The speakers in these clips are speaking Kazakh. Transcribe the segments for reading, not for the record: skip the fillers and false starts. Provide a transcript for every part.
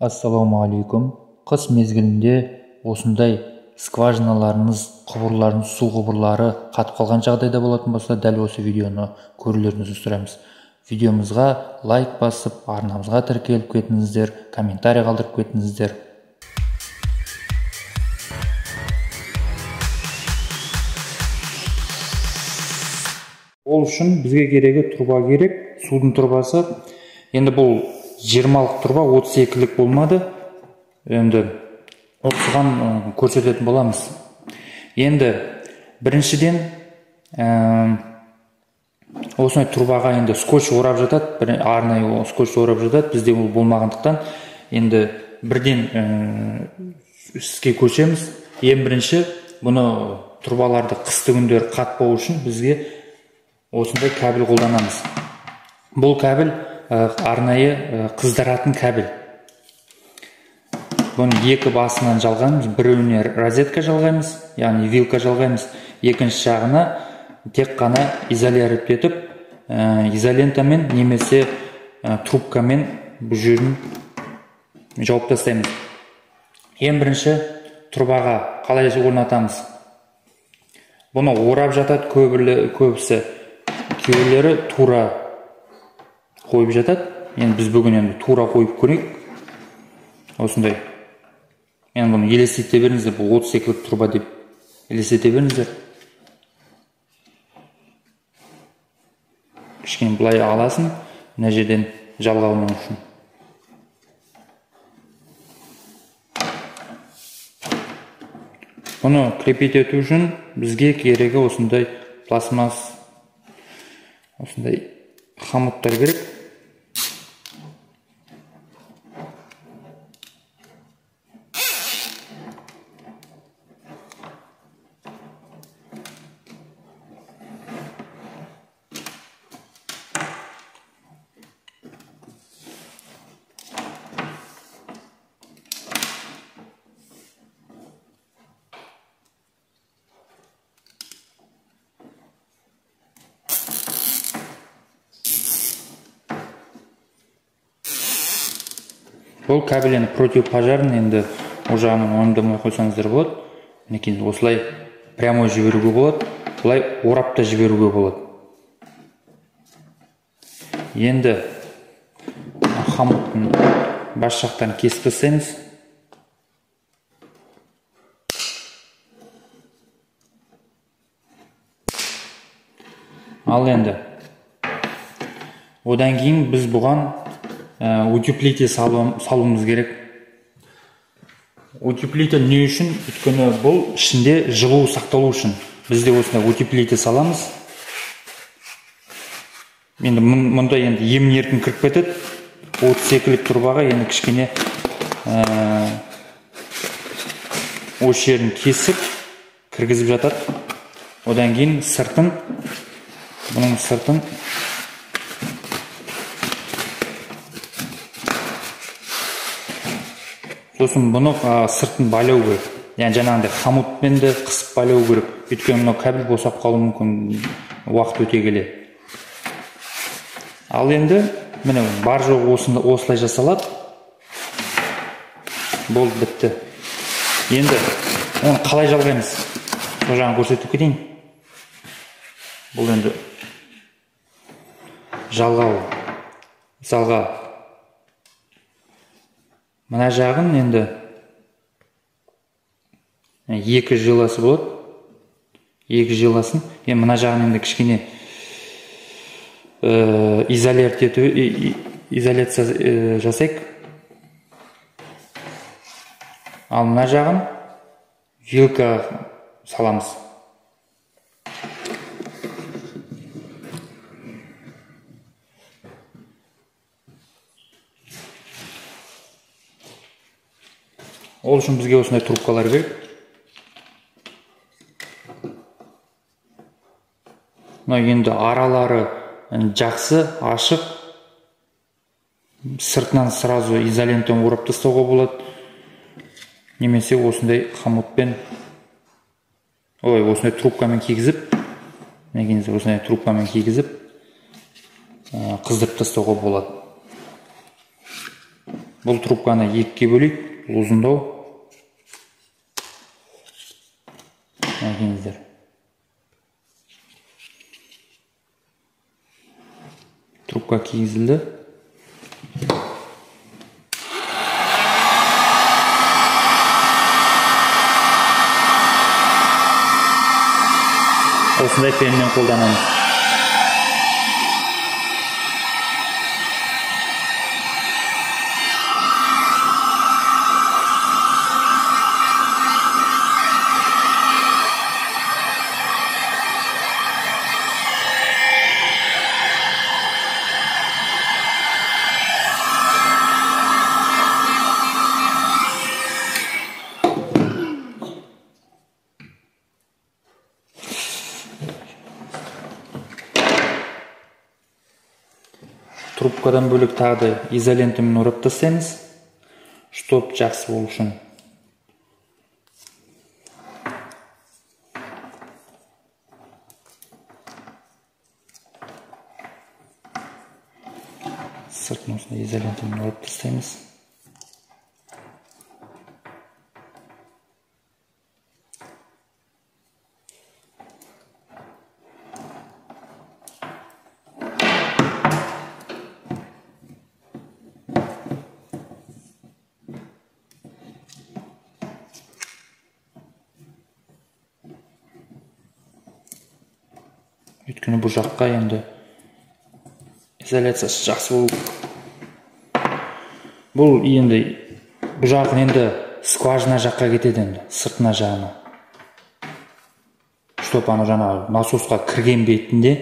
Ассалаумағалейкум. Қыс мезгілінде осындай скважиналарыңыз, құбырларыңыз, су құбырлары қатып қалған жағдайда болатын болса, дәл осы видеоны көрулеріңізді сұраймыз. Видеомызға лайк басып, арнамызға тіркеліп кетіңіздер, комментарий қалдырып кетіңіздер. Ол үшін бізге керегі труба керек, судың трубасы. Енді бұл 20-лық труба, 32-лік болмады. Енді осыған көрсететін боламыз. Енді біріншіден осындай трубаға енді скотч орап жатады, арнайы скотч орап жатады. Бізде ол болмағандықтан енді бірден іске көшеміз. Ең бірінші бұны трубаларды қысты күндері қатпау үшін бізге осындай кабель қолданамыз. Бұл кабель арнайы қыздыратын кабель. Бұны екі басынан жалғаймыз, біреуіне розетка жалғаймыз, яғни вилка жалғаймыз, екінші жағына тек қана изолировать етіп, изолентамен немесе трубкамен бұл жерін жауып тастаймыз. Ең бірінші трубаға қалай орнатамыз? Бұны орап жатады көбісі, кейбіреулері тура қойып жатады. Енді біз бүгін енді тура қойып көрейік. Осындай. Енді бұны елестете беріңіздер, бұл 32-лік труба деп елестете беріңіздер. Кішкене былай аласын, мына жерден жалғауының үшін. Бұны крепить ету үшін бізге керегі осындай пластмасс, осындай хомуттар керек. Бұл кабель енді противопожарный, енді ол жағынан уайымдамай қойсаңыздар болады. Мінекей осылай прямой жіберуге болады, бұлай орап та жіберуге болады. Енді хомуттың бас жақтарын кесіп тастаймыз. Ал енді одан кейін біз бұған утеплитель салуымыз керек. Утеплитель не үшін? Өйткені бұл ішінде жылу сақталу үшін. Бізде осындай утеплитель саламыз. Енді мұнда енді емін-еркін кіріп кетеді. 32-лік трубаға енді кішкене осы жерін кесіп кіргізіп жатады. Одан кейін сыртын, бұның сыртын сосын бұны сыртын байлау керек. Яғни жаңағындай хомутпен де қысып байлау керек. Өйткені мынау кабель босап қалуы мүмкін уақыт өте келе. Ал енді міне бар жоғы осылай жасалады. Болды, бітті. Енді оны қалай жалғаймыз? Сол жағын көрсетіп кетейін. Бұл енді жалғау. Мысалға мына жағын енді екі жиласы болады. Екі жиласын. Енді мына жағын енді кішкене изоляция жасайық. Ал мына жағын вилка саламыз. Ол үшін бізге осындай трубкалар керек. Мына енді аралары жақсы, ашық. Сыртынан сразу изолентамен орап тастауға болады. Немесе осындай хомутпен, осындай трубкамен кигізіп, осындай трубкамен кигізіп қыздырып тастауға болады. Бұл трубканы екіге бөлейік. Бұл ұзындау. Әкеңіздер. Трубка кигізілді. Осындай пенмен қолданамыз. Трубкадан бөлек тағы да изолентамен орап тастаймыз, чтоб жақсы болу үшін. Сыртын осындай изолентамен орап тастаймыз. Өйткені бұл жаққа енді изоляциясы жақсы болу. Бұл енді бұл жағын енді скважина жаққа кетеді енді, сыртына жағына. Чтоб ана жаңа насосқа кірген бетінде,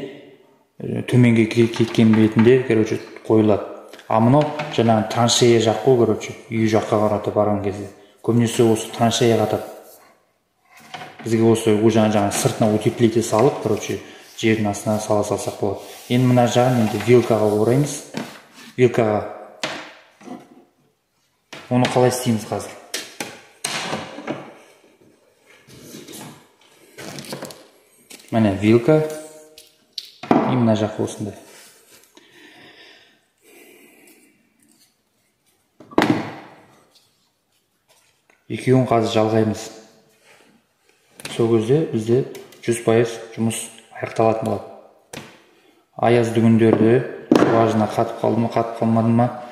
төменге кеткен бетінде, короче, қойылады. А мынау жаңағы траншея жақ қой, короче, үй жаққа қарата барған кезде. Көбінесе осы траншея қатады. Бізге осы жаңа сыртына утеплитель салып, короче, жердің астына сала салсақ болады. Енді мына жағын енді вилкаға ораймыз. Вилкаға. Оны қалай істейміз қазір? Міне вилка. И мына жақ осындай. Екеуін қазір жалғаймыз. Сол кезде бізде 100% жұмыс аяқталатын болады. Аязды күндерде скважина қатып қалды ма, қатып қалмады ма,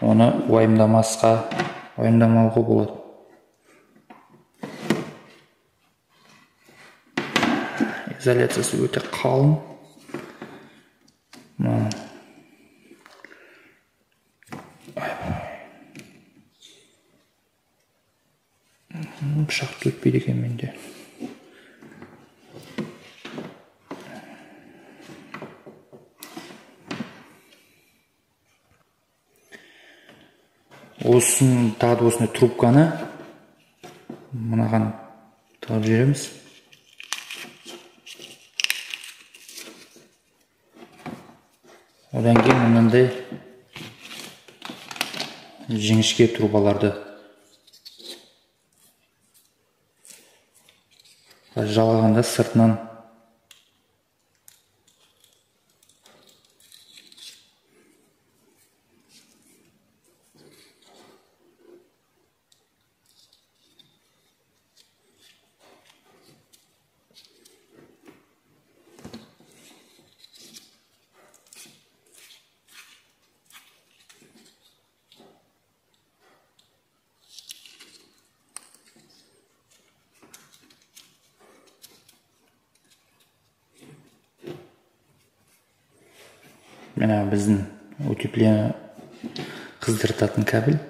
оны уайымдамауға болады. Изоляциясы өте қалың. Пышақты өтпейді екен менде. Осын тағы осындай трубканы мынаған тағып жібереміз. Одан кейін мынандай жіңішке трубаларды жалғағанда сыртынан мына біздің утепление қыздыртатын кабель.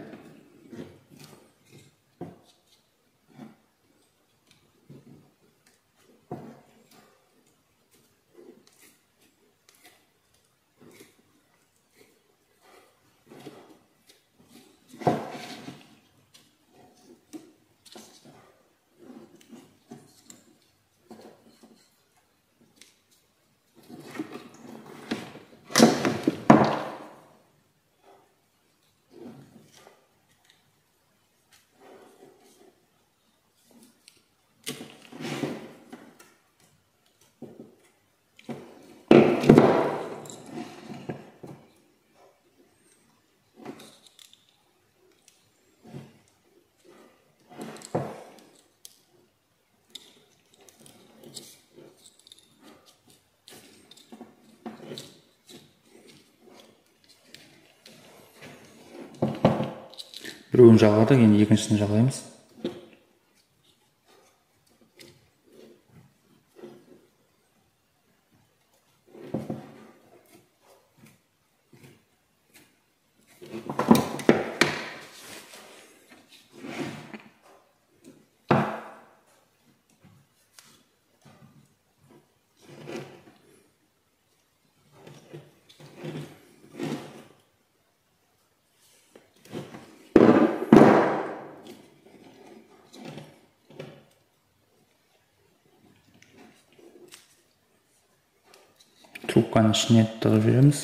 Біреуін жалғадық, енді екіншісін жалғаймыз. Трубканың ішіне тығып жібереміз.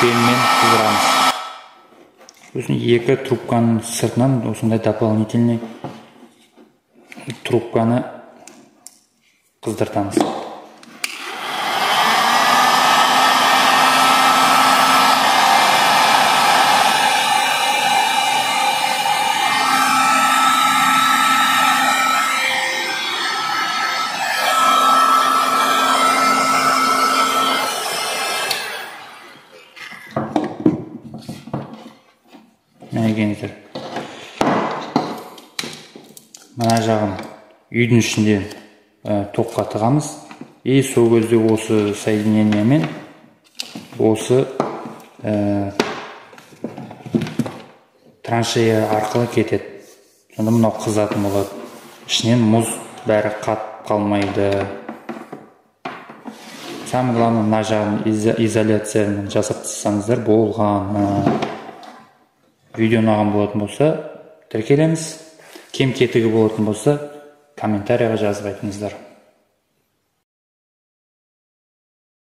Фенмен қыздырамыз. Сосын екі трубканың сыртынан осындай дополнительный трубканы қыздыртамыз. Мәйгеніздер. Мына жағын үйдің ішінде тоққа тығамыз. Сол кезде осы соединениемен осы траншея арқылы кетеді. Сонда мынау қызатын болады. Ішінен мұз бәрі қатып қалмайды. Самое главное, мына жағын изоляциямен жасап тастасаңыздар болғаны. Видео ұнаған болатын болса, тіркелеміз. Кем кетігі болатын болса, комментарияға жазып айтыңыздар.